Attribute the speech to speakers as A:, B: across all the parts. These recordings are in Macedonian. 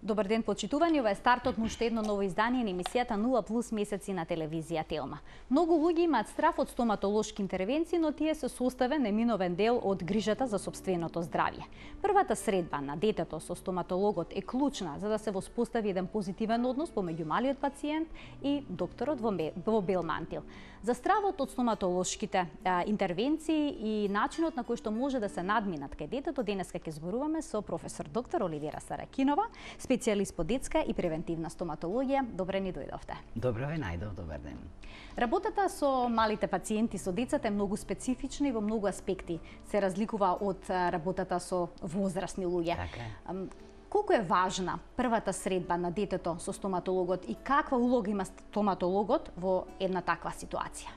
A: Добар ден, почитувани. Ова е стартот на уште едно ново издание на емисијата 0+ месеци на телевизија Телма. Многу луѓе имаат страф од стоматолошки интервенции, но тие се составен неминовен дел од грижата за сопственото здравје. Првата средба на детето со стоматологот е клучна за да се воспостави еден позитивен однос помеѓу малиот пациент и докторот во бел мантил. За стравот од стоматолошките интервенции и начинот на кој што може да се надминат кај детето, денеска ќе зборуваме со професор доктор Оливера Саракинова, специјалист по детска и превентивна стоматологија. Добре ни дојдовте.
B: Добро ве најдов, добар ден.
A: Работата со малите пациенти, со децата е многу специфична и во многу аспекти се разликува од работата со возрастни луѓе.
B: Така.
A: Колку е важна првата средба на детето со стоматологот и каква улога има стоматологот во една таква ситуација?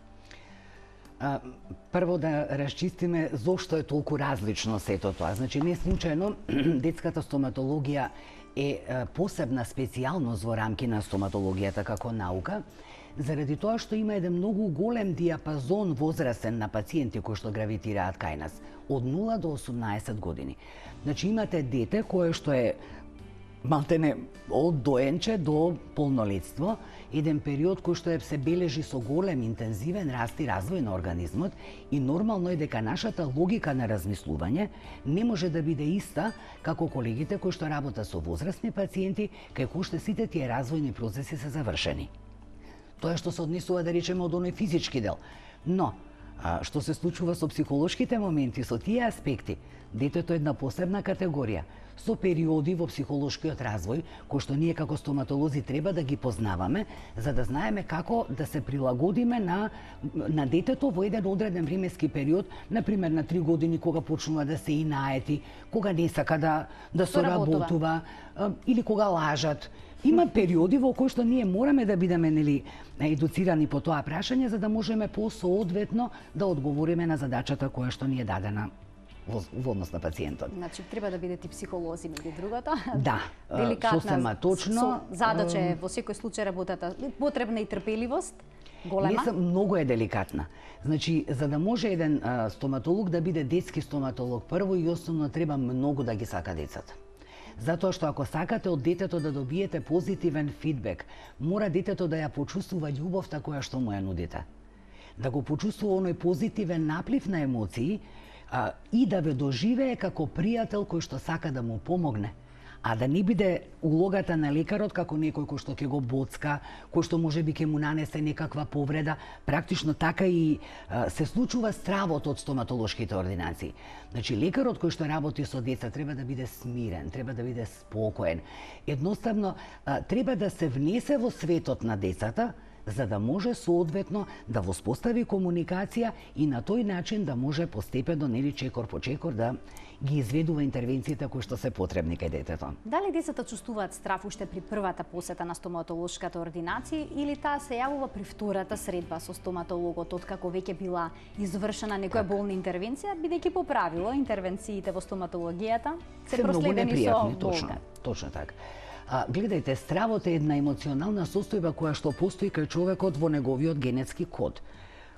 B: Прво да расчистиме зошто е толку различно сето тоа. Значи, не случајно детската стоматологија е посебна специјалност во рамки на стоматологијата како наука, заради тоа што има еден многу голем диапазон возрастен на пациенти кои што гравитираат кај нас, од 0 до 18 години. Значи, имате дете кое што е малтене од доенче до полнолетство, еден период кој што се бележи со голем интензивен раст и развој на организмот и нормално е дека нашата логика на размислување не може да биде иста како колегите кои што работат со возрастни пациенти, кај кои што сите тие развојни процеси се завршени. Тоа што се однесува, да речеме, од оној физички дел. Но, што се случува со психолошките моменти, со тие аспекти, детето е една посебна категорија, со периоди во психолошкиот развој, кои што ние како стоматолози треба да ги познаваме, за да знаеме како да се прилагодиме на детето во еден одреден временски период, например на 3 години кога почнува да се инаети, кога не сака да соработува, или кога лажат. Има периоди во кои што ние мораме да бидеме едуцирани по тоа прашање за да можеме посоодветно да одговориме на задачата која што ни е дадена во однос на пациентот.
A: Значи, треба да бидете психолози, меѓу другото.
B: Да, сосема точно.
A: Задача е во секој случај работата. Потребна и трпеливост, голема.
B: Многу е деликатна. Значи, за да може еден стоматолог да биде детски стоматолог, прво и основно треба многу да ги сака децата. Затоа што ако сакате од детето да добиете позитивен фидбек, мора детето да ја почувствува љубовта која што му ја нудите. Да го почувствува оној позитивен наплив на емоции и да ве доживее како пријател кој што сака да му помогне. А да не биде улогата на лекарот како некој кој што ќе го боцка, кој што можеби ќе му нанесе некаква повреда. Практично така и се случува стравот од стоматолошките ординации. Значи, лекарот кој што работи со деца треба да биде смирен, треба да биде спокоен. Едноставно, треба да се внесе во светот на децата, за да може соодветно да воспостави комуникација и на тој начин да може постепено, чекор по чекор, да ги изведува интервенциите кои што се потребни кај детето.
A: Дали децата чувствуваат страф уште при првата посета на стоматолошката ординација или таа се јавува при втората средба со стоматологот, откако веќе била извршена некоја болна интервенција, бидејќи по правило интервенциите во стоматологијата се проследени со болка?
B: Точно така. Гледајте, стравот е една емоционална состојба која што постои кај човекот во неговиот генетски код.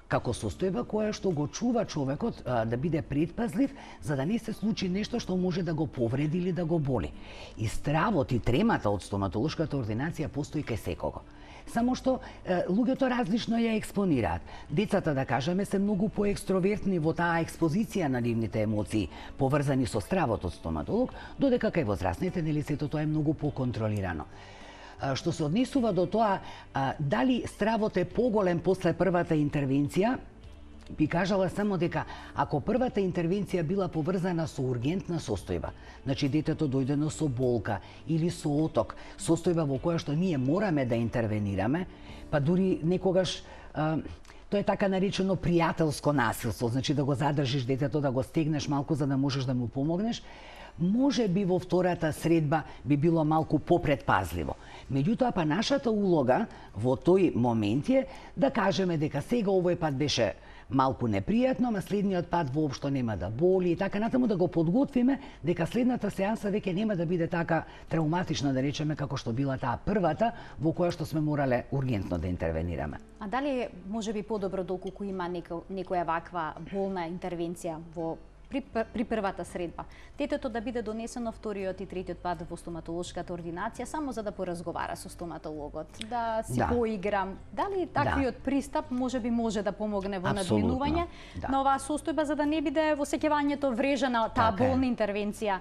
B: Како состојба која што го чува човекот да биде предпазлив, за да не се случи нешто што може да го повреди или да го боли. И стравот и тремата од стоматолошката ординација постои кај секого. Само што луѓето различно ја експонираат. Децата, да кажеме, се многу поекстровертни во таа експозиција на нивните емоции, поврзани со стравот од стоматолог, додека кај возрастните сето тоа е многу поконтролирано. Што се однесува до тоа дали стравот е поголем после првата интервенција, би кажала само дека ако првата интервенција била поврзана со ургентна состојба, значи детето дојдено со болка или со оток, состојба во која што ние мораме да интервенираме, па дури некогаш тоа е така наречено пријателско насилство, значи да го задржиш детето, да го стегнеш малку за да можеш да му помогнеш, може би во втората средба би било малку попредпазливо. Меѓутоа, па нашата улога во тој момент е да кажеме дека сега овој пат беше малку непријатно, ама следниот пат воопшто нема да боли и така натаму да го подготвиме дека следната сеанса веќе нема да биде така травматична, да речеме, како што била таа првата во која што сме морале ургентно да интервенираме.
A: А дали може би подобро доколку има некоја ваква болна интервенција во при првата средба. Детето да биде донесено вториот и третиот пат во стоматолошката ординација само за да поразговара со стоматологот, да си поигра. Дали таквиот пристап можеби може да помогне во надминување на оваа состојба за да не биде во сеќавањето врежена таа болна интервенција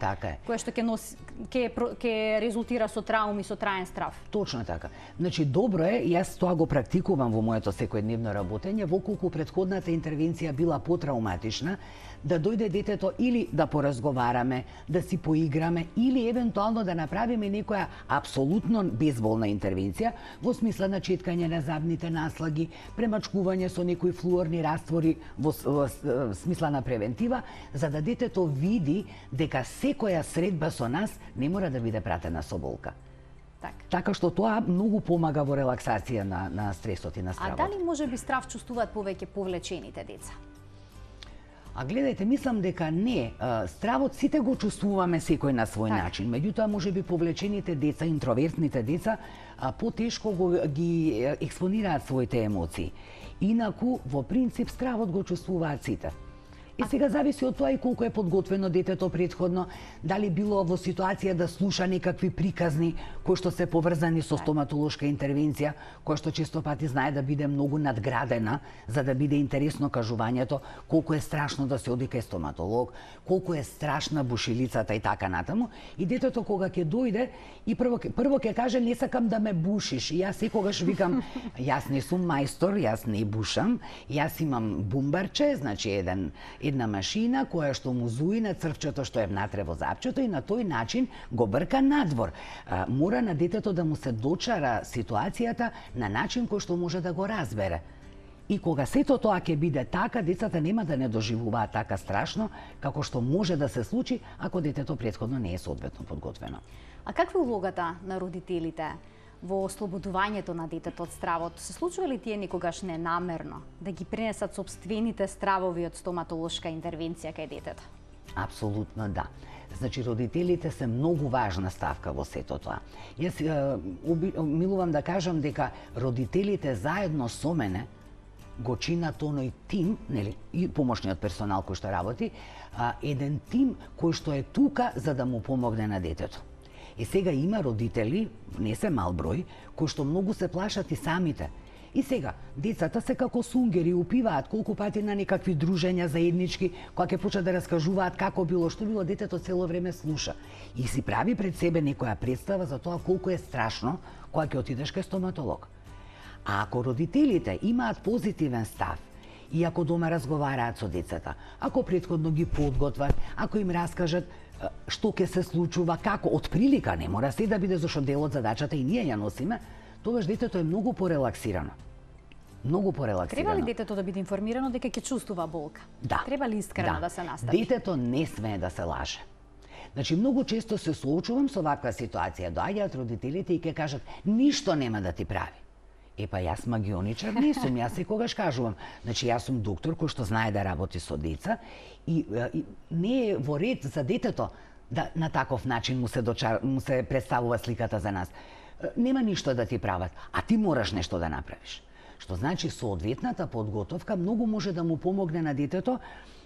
A: која што ќе резултира со трауми, со траен страв.
B: Точно така. Значи добро е, јас тоа го практикувам во моето секојдневно работење, воколку претходната интервенција била потрауматична, да дојде детето или да поразговараме, да си поиграме или евентуално да направиме некоја апсолутно безболна интервенција во смисла на четкање на забните наслаги, премачкување со некои флуорни раствори во смисла на превентива, за да детето види дека секоја средба со нас не мора да биде пратена со болка. Така што тоа многу помага во релаксација на стресот и на стравот.
A: А дали може би страв чувствуваат повеќе повлечените деца?
B: А гледајте, мислам дека не. Стравот сите го чувствуваме секој на свој начин. Меѓутоа, може би повлечените деца, интровертните деца, потешко ги експонираат своите емоции. Инаку, во принцип, стравот го чувствуваат сите. И сега зависи од тоа и колку е подготвено детето претходно, дали било во ситуација да слуша некакви приказни кои што се поврзани со стоматолошка интервенција, која што често пати знае да биде многу надградена за да биде интересно кажувањето, колку е страшно да се оди кај стоматолог, колку е страшна бушилицата и така натаму. И детето кога ќе дојде и прво ќе каже не сакам да ме бушиш. И јас секогаш викам јас не сум мајстор, јас не бушам, јас имам бумбарче, значи една машина која што му зуи на црвчето што е внатре во запчето и на тој начин го брка надвор. Мора на детето да му се дочара ситуацијата на начин кој што може да го разбере. И кога сето тоа ќе биде така, децата нема да не доживуваат така страшно како што може да се случи ако детето претходно не е соодветно подготвено.
A: А каква е улогата на родителите во ослободувањето на детето од стравот? Се случува ли тие никогаш ненамерно да ги пренесат сопствените стравови од стоматолошка интервенција кај детето?
B: Апсолутно да. Значи, родителите се многу важна ставка во сето тоа. Јас милувам да кажам дека родителите заедно со мене го чинат оној тим, нели, и помошниот персонал кој што работи, еден тим кој што е тука за да му помогне на детето. И сега има родители, не се мал број, кои што многу се плашат и самите. И сега, децата се како сунгери, упиваат колку пати на некакви дружења заеднички, кога ќе почнат да раскажуваат како било, што било, детето цело време слуша. И си прави пред себе некоја представа за тоа колку е страшно кога ќе отидеш кај стоматолог. А ако родителите имаат позитивен став, и ако дома разговараат со децата, ако претходно ги подготват, ако им раскажат што ќе се случува, како, од прилика, не мора се да биде зашто дел од задачата и ние ја носиме, тогаш детето е многу порелаксирано. Многу порелаксирано.
A: Треба ли детето да биде информирано дека ќе чувствува болка?
B: Да.
A: Треба ли искрено да се настави?
B: Детето не смее да се лаже. Значи, многу често се соочувам со ваква ситуација. Доаѓаат родителите и ќе кажат, ништо нема да ти прави. Епа, јас магионичар не сум, јас секогаш кажувам. Значи, јас сум доктор кој што знае да работи со деца и не е во ред за детето да на таков начин му се представува сликата за нас. Нема ништо да ти прават, а ти мораш нешто да направиш. Што значи соодветната подготовка многу може да му помогне на детето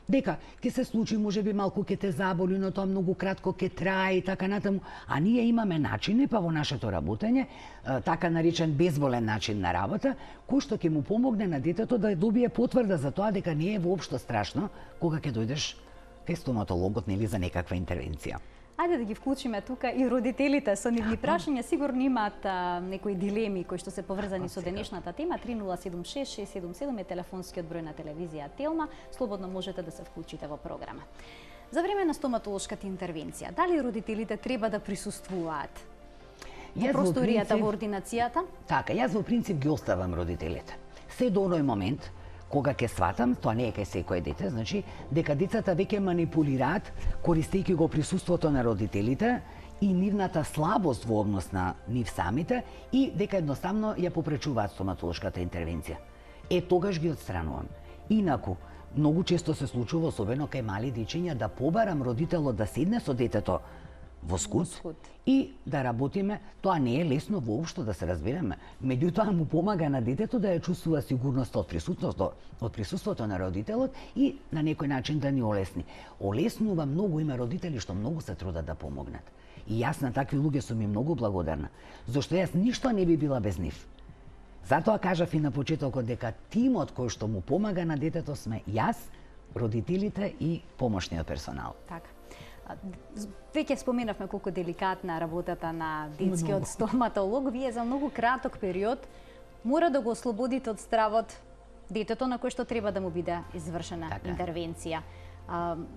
B: дека ќе се случи, можеби малку ќе те заболи, но тоа многу кратко ќе трае и така натаму. А ние имаме начини па во нашето работење, така наречен безболен начин на работа, кој што ќе му помогне на детето да добие потврда за тоа дека не е воопшто страшно кога ќе дојдеш кај стоматологот, нели, за некаква интервенција.
A: Ајде да ги вклучиме тука и родителите со нивни прашања, сигурно имаат некои дилеми кои што се поврзани со денешната тема. 3076-677 е телефонскиот број на телевизија Телма. Слободно можете да се вклучите во програма. За време на стоматолошката интервенција, дали родителите треба да присуствуваат во просторијата во ординацијата?
B: Така, јас во принцип ги оставам родителите. Се до оној момент кога ќе сватам, тоа не е кај секој дете, значи дека децата веќе манипулираат користејќи го присуството на родителите и нивната слабост во однос на нив самите и дека едноставно ја попречуваат стоматолошката интервенција. Тогаш ги отстранувам. Инаку, многу често се случува, особено кај мали дечиња, да побарам родителот да седне со детето во скут
A: скут.
B: и да работиме. Тоа не е лесно воопшто, да се разбереме. Меѓутоа му помага на детето да ја чувствува сигурноста од присуството на родителот и на некој начин да ни олесни. Олеснува многу, има родители што многу се трудат да помогнат. И јас на такви луѓе сум и многу благодарна, зашто јас ништо не би била без нив. Затоа кажав и на почетокот дека тимот кој што му помага на детето сме јас, родителите и помошниот персонал.
A: Така. Веќе споменавме колку деликатна работата на детскиот стоматолог. Вие за многу краток период мора да го ослободите од стравот детето на кој што треба да му биде извршена интервенција.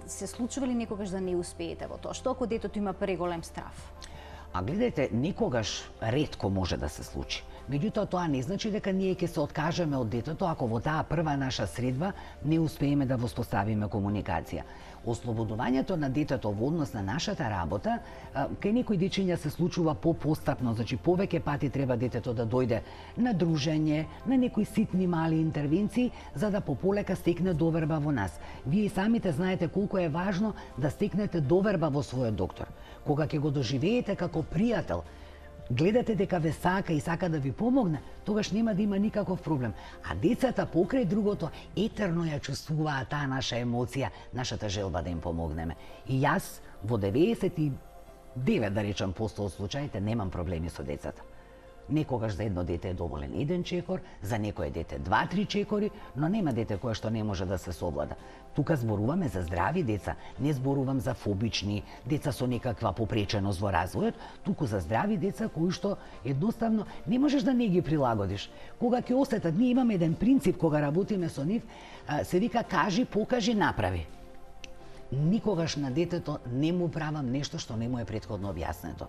A: Се случува ли некогаш да не успеете во тоа? Што ако детето има преголем страв?
B: А гледајте, никогаш ретко може да се случи. Меѓутоа, тоа не значи дека ние ќе се откажеме од детето ако во таа прва наша средба не успееме да воспоставиме комуникација. Ослободувањето на детето во однос на нашата работа, кај некои дечиња се случува постапно, значи повеќе пати треба детето да дојде на дружење, на некои ситни мали интервенции, за да пополека стекне доверба во нас. Вие и самите знаете колку е важно да стекнете доверба во својот доктор. Кога ќе го доживеете како пријател, гледате дека ве сака и сака да ви помогне, тогаш нема да има никаков проблем. А децата покрај другото етерно ја чувствуваат таа наша емоција, нашата желба да им помогнеме. И јас во 99, да речам, посто од случаите немам проблеми со децата. Некогаш за едно дете е доволен еден чекор, за некое дете 2-3 чекори, но нема дете кое што не може да се совлада. Тука зборуваме за здрави деца, не зборувам за фобични, деца со некаква попреченост во развојот, туку за здрави деца кои што едноставно не можеш да не ги прилагодиш. Кога ќе осетат, ние имаме еден принцип кога работиме со нив, се вика кажи, покажи, направи. Никогаш на детето не му правам нешто што не му е претходно објаснето.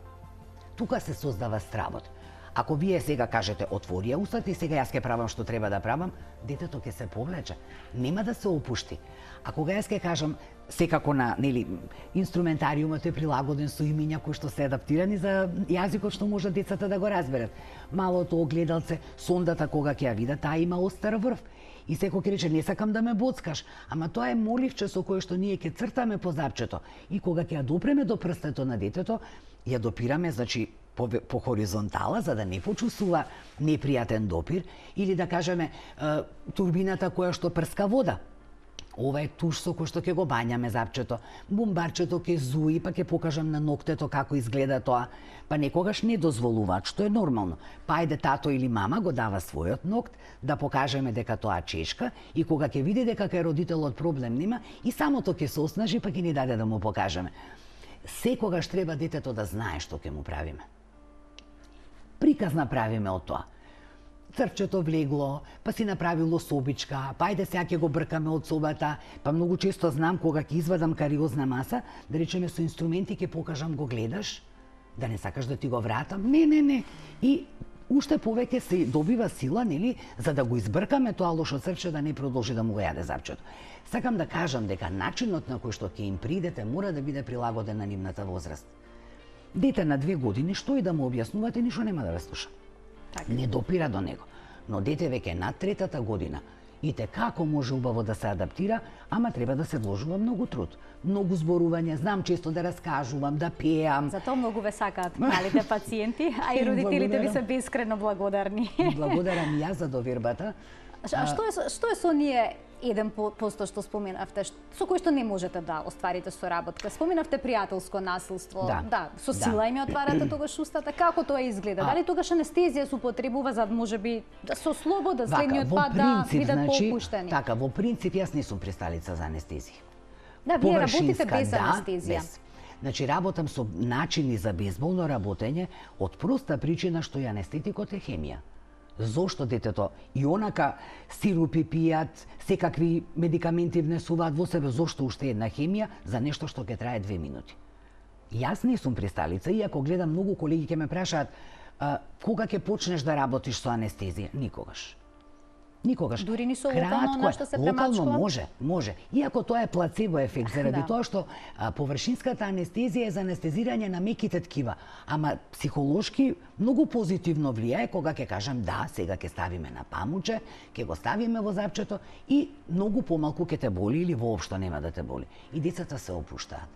B: Тука се создава стравот. Ако вие сега кажете отвори ја устата и сега јас ќе правам што треба да правам, детето ќе се повлече, нема да се опушти. А кога јас ќе кажам секако на, инструментариумот е прилагоден со имиња кои што се адаптирани за јазикот што може децата да го разберат. Малото огледалце, сондата кога ќе ја видат, таа има остар врв. И секој ќе рече не сакам да ме боцкаш, ама тоа е моливче со кое што ние ќе цртаме по запчето. И кога ќе ја допреме до прстето на детето, ја допираме, значи по хоризонтала, за да не почувствува непријатен допир, или да кажеме турбината која што прска вода. Ова е туш со кој што ќе го бањаме запчето. Бумбарчето ќе зуи, па ќе покажам на ноктето како изгледа тоа. Па некогаш не дозволуваат, што е нормално. Па ајде тато или мама го дава својот нокт, да покажеме дека тоа чешка, и кога ќе види дека кај родителот проблем нема, и самото ќе се оснажи, па ќе ни даде да му покажеме. Секогаш треба детето да знае што ќе му правиме. Приказ направиме од тоа. Црвчето влегло, па си направило собичка, па ајде сега ќе го бркаме од собата, па многу често знам кога ќе извадам кариозна маса, да речеме со инструменти ќе покажам, го гледаш, да не сакаш да ти го вратам, не. И уште повеќе се добива сила, за да го избркаме тоа лошо црвче да не продолжи да му го јаде запчето. Сакам да кажам дека начинот на кој што ќе им придете мора да биде прилагоден на нивната возраст. Дете на 2 години, што и да му објаснувате, ништо нема да ве слуша. Не допира до него. Но дете веќе над 3-та година, и те како може убаво да се адаптира, ама треба да се вложува многу труд. Многу зборување, знам често да раскажувам, да пеам.
A: Затоа многу ве сакаат малите пациенти, а и родителите ви се бескрено благодарни.
B: Благодарам и јас за довербата.
A: А што е со ние 1% што споменавте, со кој што не можете да остварите соработка? Споменавте пријателско насилство, со сила им ја отварате тогаш устата, како тоа изгледа? Дали тогаш анестезија се употребува за може со слобода следниот пат да бидат поопуштени?
B: Така, во принцип јас не сум присталица за анестезија.
A: Да, вие работите без анестезија.
B: Значи, работам со начини за безболно работење од проста причина што и анестетикот е хемија. Зошто детето и онака сирупи пијат, секакви медикаменти внесуваат во себе, зошто уште една хемија за нешто што ќе трае 2 минути? Јас не сум присталица, иако гледам многу колеги ќе ме прашаат кога ќе почнеш да работиш со анестезија? Никогаш. Никогаш.
A: Дури ни со локално нешто се премачува?
B: Локално може. Иако тоа е плацебо ефект, заради тоа што површинската анестезија е за анестезирање на меките ткива, ама психолошки многу позитивно влијае кога ќе кажам да, сега ќе ставиме на памуче, ќе го ставиме во запчето и многу помалку ќе те боли или воопшто нема да те боли. И децата се опуштаат.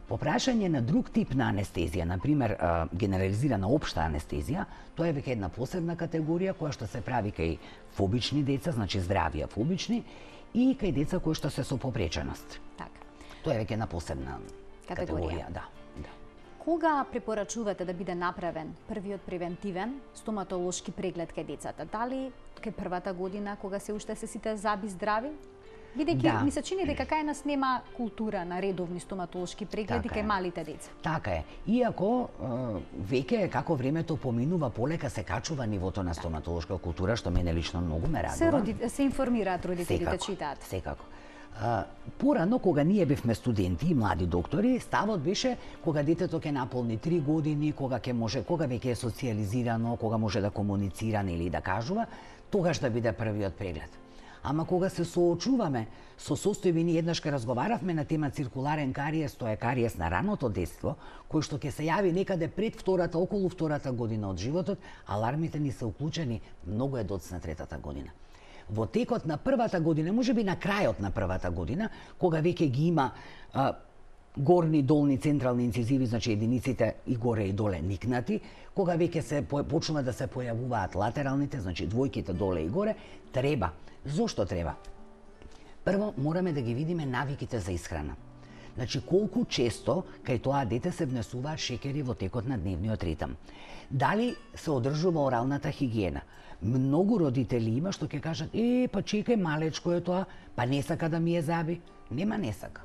B: По прашање на друг тип на анестезија, например генерализирана општа анестезија, тоа е веќе една посебна категорија која што се прави кај фобични деца, значи здравија фобични, и кај деца кои што се со попреченост.
A: Така.
B: Тоа е веќе една посебна категорија, да.
A: Кога препорачувате да биде направен првиот превентивен стоматолошки преглед кај децата? Дали кај првата година кога се уште се сите заби здрави? Бидејќи ми се чини дека кај нас нема култура на редовни стоматолошки прегледи кај малите деца.
B: Така е. Иако веќе како времето поминува, полека се качува нивото на стоматолошка култура, што мене лично многу ме радува.
A: Се информираат родителите, читаат.
B: Секако. Порано, кога ние бевме студенти и млади доктори, ставот беше кога детето ќе наполни 3 години, кога веќе е социјализирано, кога може да комуницира или да кажува, тогаш да биде првиот преглед. Ама кога се соочуваме со состојби, ние еднаш ке разговаравме на тема циркуларен кариес, тоа е кариес на раното детство, кој што ќе се јави некаде пред втората, околу втората година од животот, алармите ни се уклучени многу е доцна третата година. Во текот на првата година, можеби на крајот на првата година, кога веќе ги има горни, долни, централни инцизиви, значи единиците и горе и доле никнати, кога веќе се почнува да се појавуваат латералните, значи двојките доле и горе, треба. Зошто треба? Прво, мораме да ги видиме навиките за исхрана. Значи, колку често кај тоа дете се внесуваат шекери во текот на дневниот ритм. Дали се одржува оралната хигиена? Многу родители има што ќе кажат, па чекај, малечко е тоа, па не сака да ми е заби. Нема не сака.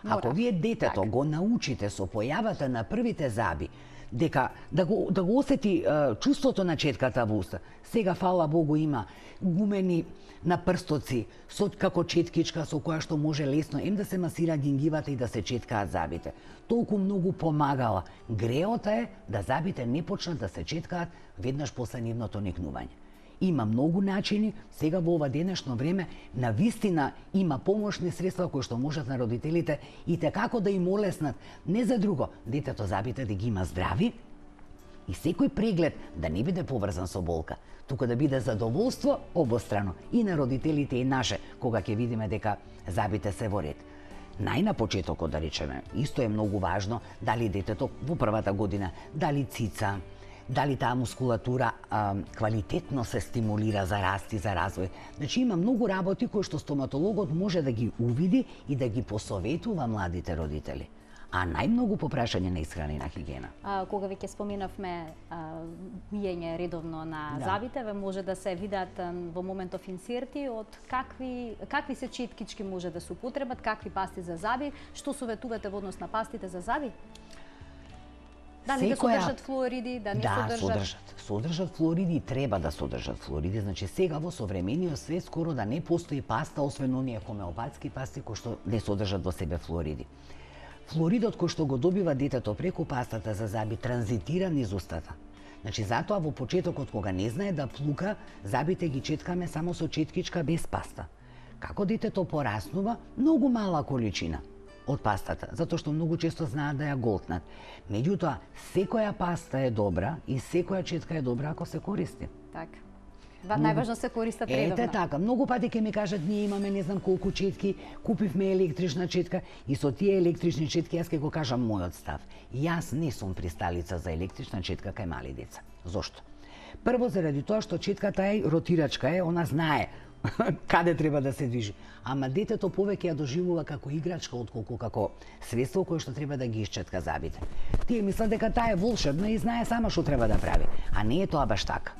B: Ако вие детето го научите со појавата на првите заби, дека да го осети чувството на четката во уста. Сега, фала Богу, има гумени на прстоци со како четкичка со која што може лесно да се масира гингивата и да се четкаат забите. Толку многу помагала. Греота е да забите не почнат да се четкаат веднаш после нивното никнување. Има многу начини, сега во ова денешно време, на вистина има помошни средства кои што можат на родителите и како да им олеснат, не за друго, детето забите да ги има здрави и секој преглед да не биде поврзан со болка, туку да биде задоволство обострано и на родителите и наше, кога ќе видиме дека забите се во ред. Најна почетокот, да речеме, исто е многу важно дали детето во првата година, дали цица, дали таа мускулатура квалитетно се стимулира за раст и за развој. Значи има многу работи кои што стоматологот може да ги увиди и да ги посоветува младите родители. А најмногу по прашање на исхрана и на хигиена.
A: Кога веќе споменавме миење редовно на забите, може да се видат во моментов инсерти од какви се четкички може да се употребат, какви пасти за заби, што советувате во однос на пастите за заби? Дали да содржат флуориди, да не содржат?
B: Да, содржат флуориди и треба да содржат флуориди. Значи сега во современиот свет скоро да не постои паста, освен оние хомеопатски пасти кои што не содржат во себе флуориди. Флуоридот кој што го добива детето преку пастата за заби транзитира низ устата. Значи затоа во почетокот кога не знае да плука, забите ги четкаме само со четкичка без паста. Како детето пораснува, многу мала количина од пастата, затоа што многу често знаат да ја голтнат. Меѓутоа, секоја паста е добра и секоја четка е добра ако се користи.
A: Така. Најважно се користат редовно.
B: Ете така, многу пати ќе ми кажат, ние имаме не знам колку четки, купивме електрична четка и со тие електрични четки јас ќе го кажам мојот став. Јас не сум присталица за електрична четка кај мали деца. Зошто? Прво заради тоа што четката е ротирачка она знае каде треба да се движи. Ама детето повеќе ја доживува како играчка отколку како средство кое што треба да ги исчетка забите. Тие мислат дека таа е волшебна и знае сама што треба да прави, а не е тоа баш така.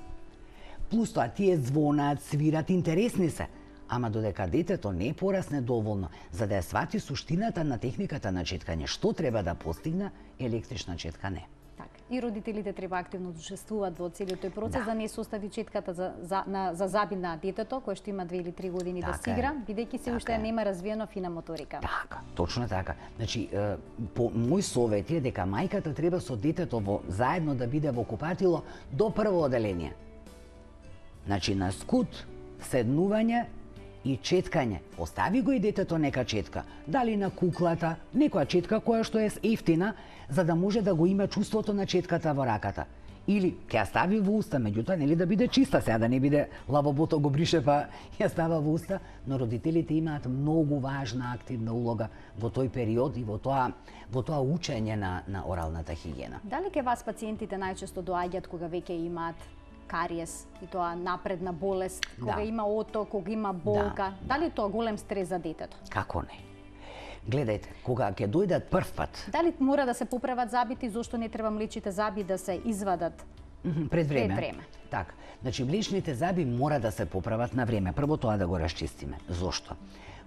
B: Плюс тоа, тие звонат, свират, интересни се, ама додека детето не порасне доволно за да ја свати суштината на техниката на четкање, што треба да постигне, електрична четка не.
A: Така. И родителите треба активно да учествуваат во целиот тој процес, да не се остави четката за заби на детето, кое што има 2 или 3 години да си игра, бидејќи се уште нема развиено фина моторика.
B: Така, точно така. Значи, по мој совет е дека мајката треба со детето заедно да биде во купатило до прво оделение. Значи, на скут, седнување и четкање. Остави го и детето нека четка. Дали на куклата, некоја четка која што е ефтина, за да може да го има чувството на четката во раката. Или ќе ја стави во уста, меѓутоа нели да биде чиста, сега да не биде лавобото го брише па ја става во уста, но родителите имаат многу важна активна улога во тој период и во тоа учење на оралната хигиена.
A: Дали ке вас пациентите најчесто доаѓаат кога веќе имаат кариес и тоа напредна болест, кога има оток, кога има болка, дали тоа голем стрес за детето?
B: Како не? Гледајте, кога ќе дојдат прв пат...
A: Дали мора да се поправат забите и зошто не треба млечните заби да се извадат
B: пред време? Така. Значи, млечните заби мора да се поправат на време. Прво тоа да го расчистиме. Зошто?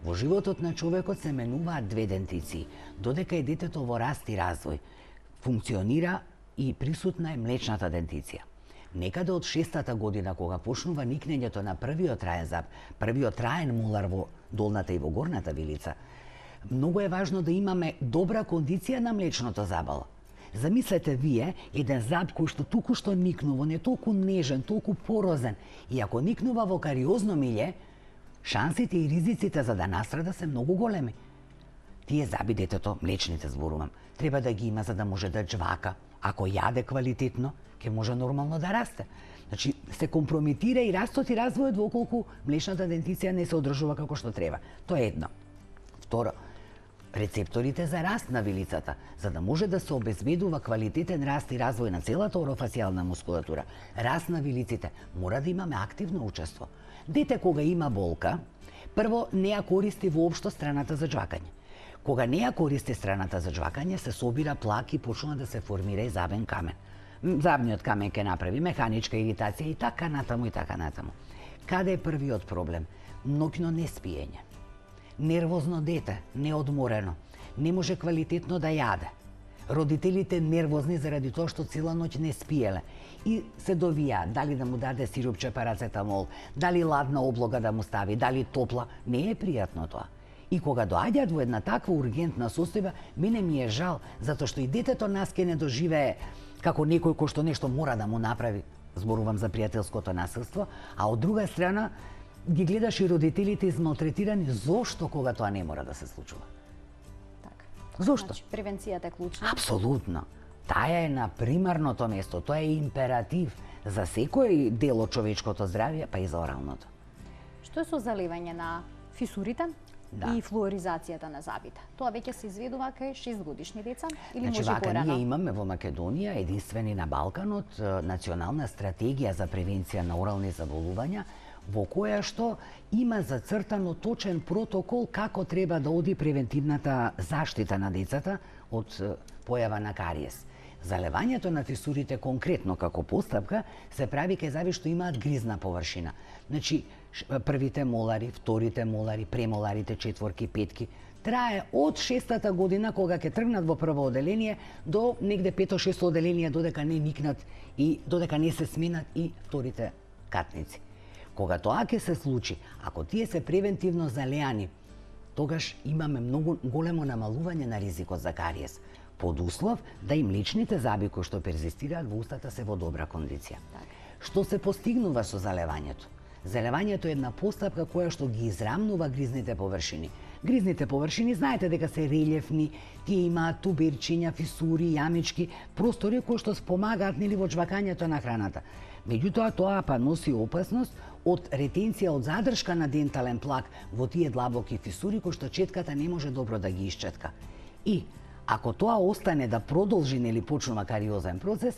B: Во животот на човекот се менуваат две дентици. Додека е детето во раст и развој, функционира и присутна е млечната дентиција. Некаде од 6-та година, кога почнува никнењето на првиот траен заб, првиот траен молар во долната и во горната вилица, многу е важно да имаме добра кондиција на млечното забало. Замислете вие еден заб кој што туку што никнува, не толку нежен, толку порозен, и ако никнува во кариозно милје, шансите и ризиците за да настрада се многу големи. Тие заби, детето, млечните зборувам, треба да ги има за да може да джвака. Ако јаде квалитетно, ќе може нормално да расте. Значи, се компрометира и растот и развојот воколку млечната дентиција не се одржува како што треба. Тоа е едно. Второ, рецепторите за раст на вилицата, за да може да се обезбедува квалитетен раст и развој на целата орофасијална мускулатура, раст на вилиците, мора да имаме активно учество. Дете кога има болка, прво не ја користи воопшто страната за џвакање. Кога не ја користи страната за џвакање, се собира плак и почнува да се формира и забен камен. Забниот камен ќе направи механичка иритација и така натаму и така натаму. Каде е првиот проблем? Ноќно неспиење. Нервозно дете, неодморено, не може квалитетно да јаде. Родителите нервозни заради тоа што цела ноќ не спиеле и се довија дали да му даде сирупче парацетамол, дали ладна облога да му стави, дали топла, не е пријатно тоа. И кога доаѓаат во една таква ургентна состојба, мене ми е жал, затоа што и детето нас ке не доживее како некој кој што нешто мора да му направи, зборувам за пријателското насилство, а од друга страна ги гледаш и родителите измалтретирани, зошто кога тоа не мора да се случува?
A: Така.
B: Зошто?
A: Значи, превенцијата е клучна.
B: Апсолутно. Таа е на примарното место, тоа е императив за секој дел од човечкото здравје, па и за оралното.
A: Што е со заливање на фисурите? И флуоризацијата на забите. Тоа веќе се изведува кај 6-годишни деца или
B: значи,
A: може порано?
B: Ние имаме во Македонија единствени на Балканот национална стратегија за превенција на орални заболувања, во која што има зацртано точен протокол како треба да оди превентивната заштита на децата од појава на кариес. Залевањето на фисурите конкретно како постапка се прави кај заби што имаат гризна површина. Значи, првите молари, вторите молари, премоларите, четворки, петки, трае од 6-та година кога ќе тргнат во прво оделение до негде 5-6 оделение додека не никнат и додека не се сменат и вторите катници. Кога тоа ќе се случи, ако тие се превентивно залеани, тогаш имаме многу големо намалување на ризикот за кариес, под услов да и млечните заби кои што перзистираат во устата се во добра кондиција. Што се постигнува со залевањето? Залевањето е една постапка која што ги израмнува гризните површини. Гризните површини знаете дека се релјефни, тие имаат туберчиња, фисури, јамички, простори кои што спомагаат нели во џвакањето на храната. Меѓутоа тоа па носи опасност од ретенција, од задршка на дентален плак во тие длабоки фисури кои што четката не може добро да ги исчетка. И ако тоа остане да продолжи нели почнува кариозен процес,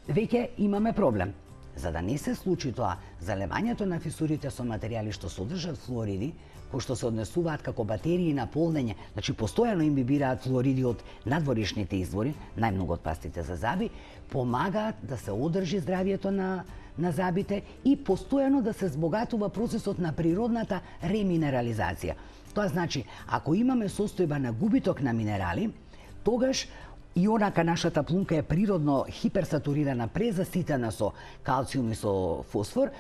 B: веќе имаме проблем. За да не се случи тоа, залевањето на фисурите со материјали што содржат флуориди, кои што се однесуваат како батерии на полнење, значи постојано им бираат флуориди од надворешните извори, најмногу од пастите за заби, помагаат да се одржи здравјето на забите и постојано да се збогатува процесот на природната реминерализација. Тоа значи, ако имаме состојба на губиток на минерали, тогаш и онака нашата плунка е природно хиперсатурирана, презаситена со калциум и со фосфор,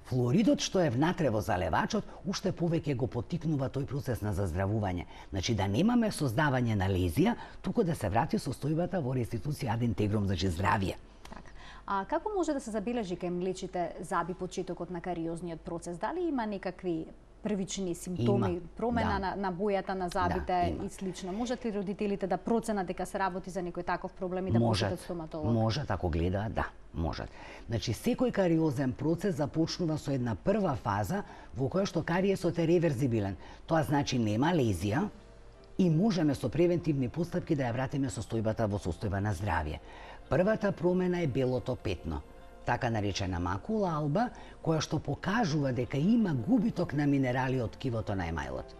B: флуоридот што е внатре во залевачот уште повеќе го поттикнува тој процес на заздравување. Значи да немаме создавање на лезија, туку да се врати состојбата во реституција ad integrum, значи здравје.
A: Така. А како може да се забележи кај млечите заби почетокот на кариозниот процес? Дали има некакви првични симптоми, промена на бојата на забите и слично? Можат ли родителите да проценат дека се работи за некој таков проблем и да посетат стоматолог?
B: Можат, ако гледаат, да. можат. Значи, секој кариозен процес започнува со една прва фаза во која што кариесот е реверзибилен. Тоа значи нема лезија и можеме со превентивни постапки да ја вратиме состојбата во состојба на здравје. Првата промена е белото петно, така наречена макула алба, која што покажува дека има губиток на минерали од ткивото на емајлот.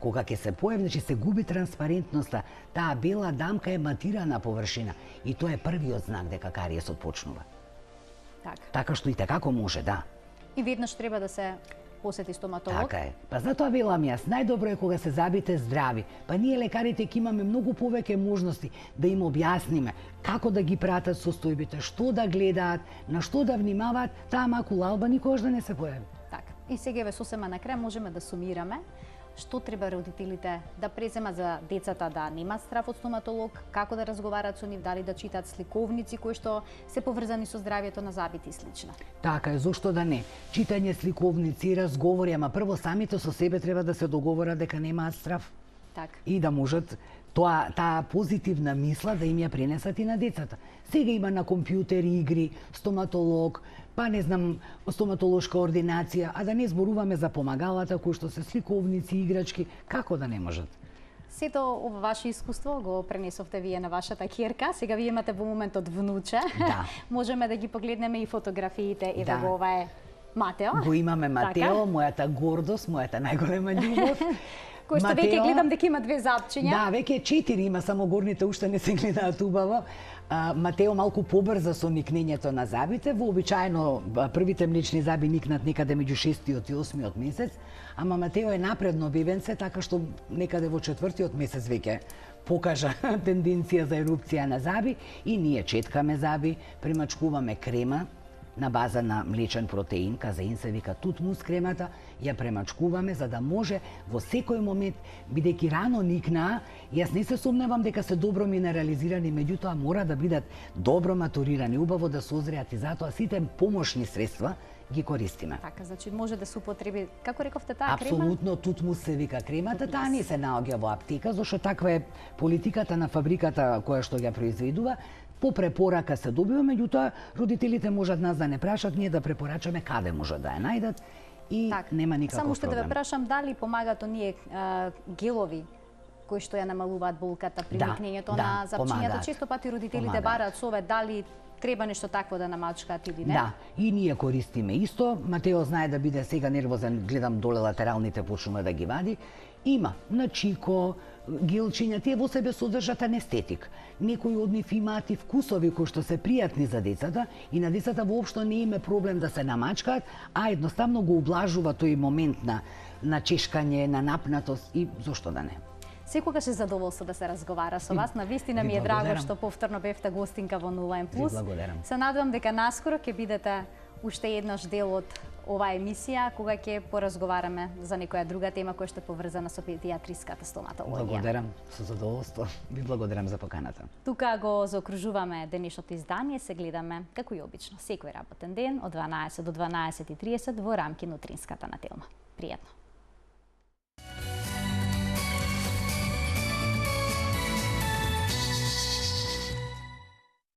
B: Кога ќе се појави, значи се губи транспарентноста, таа бела дамка е матирана површина и тоа е првиот знак дека кариесот почнува. Така што и како може, да.
A: И веднаш треба да се посети стоматолог.
B: Така е. Па затоа велам јас, најдобро е кога се забите здрави. Па ние лекарите ќе имаме многу повеќе можности да им објасниме како да ги пратат состојбите, што да гледаат, на што да внимаваат, таа макула алба никогаш да не се појави.
A: Така. И сега ве сосема на крај можеме да сумираме. Што треба родителите да преземат за децата да немаат страв од стоматолог, како да разговараат со нив, дали да читаат сликовници кои што се поврзани со здравјето на забите и слично.
B: Така е, зошто да не? Читање сликовници, разговори, ама прво самите со себе треба да се договорат дека немаат страв.
A: Така.
B: И да можат таа позитивна мисла да им ја пренесат и на децата. Сега има на компјутер игри, стоматолог, па не знам, стоматолошка ординација, а да не зборуваме за помагалата кои што се сликовници, играчки, како да не можат?
A: Сето ова ваше искуство го пренесовте вие на вашата ќерка, сега вие имате во моментот внуче.
B: Да.
A: Можеме да ги погледнеме и фотографиите, еве го ова е Матео.
B: Го имаме Матео, мојата гордост, мојата најголема љубов.
A: Кој што веќе гледам дека има две запчиња.
B: Да, веќе 4 има, само горните уште не се гледаат убаво. Матео малку побрза со никнењето на забите, вообичаено првите млечни заби никнат некаде меѓу 6-тиот и 8-тиот месец, ама Матео е напредно бебенце, така што некаде во 4-тиот месец веќе покажа тенденција за ерупција на заби и ние четкаме заби, примачкуваме крема на база на млечен протеин, казеин се вика тутмус кремата, ја премачкуваме за да може во секој момент, бидејќи рано никнаа, јас не се сомневам дека се добро минерализирани, меѓутоа мора да бидат добро матурирани, убаво да созреат и затоа сите помошни средства ги користиме.
A: Така, значи може да се употреби, како рековте таа крема?
B: Апсолутно, тутмус се вика кремата, таа не се наоѓа во аптека, зашто таква е политиката на фабриката која што ја произведува. По препорака се добива, меѓутоа родителите можат нас да не прашат, ние да препорачаме каде можат да ја најдат и нема никаков
A: проблем. Само што да ве прашам, дали помагаат оние гелови кои што ја намалуваат болката при никнењето на запчињата? Често пати родителите бараат совет дали треба нешто такво да намачкаат или не?
B: Да, и ние користиме исто. Матео знае да биде сега нервозен, гледам доле латералните почнува да ги вади. Има на чико, гилчиња, тие во себе содржат анестетик. Некои од нив имаат и вкусови кои што се пријатни за децата и на децата воопшто не им е проблем да се намачкаат, а едноставно го ублажува тој момент на чешкање, на напнатост и зошто да не.
A: Секогаш е задоволство да се разговара со вас. Навистина ми е драго што повторно бевте гостинка во 0N+. Се надевам дека наскоро ќе бидете уште еднаш дел од оваа емисија, кога ќе поразговараме за некоја друга тема која што е поврзана со педиатриската стоматологија.
B: Благодарам, со задоволство. Ви благодарам за поканата.
A: Тука го заокружуваме денешното издание, се гледаме како и обично секој работен ден од 12 до 12:30 во рамки на утринската на Телма. Пријатно.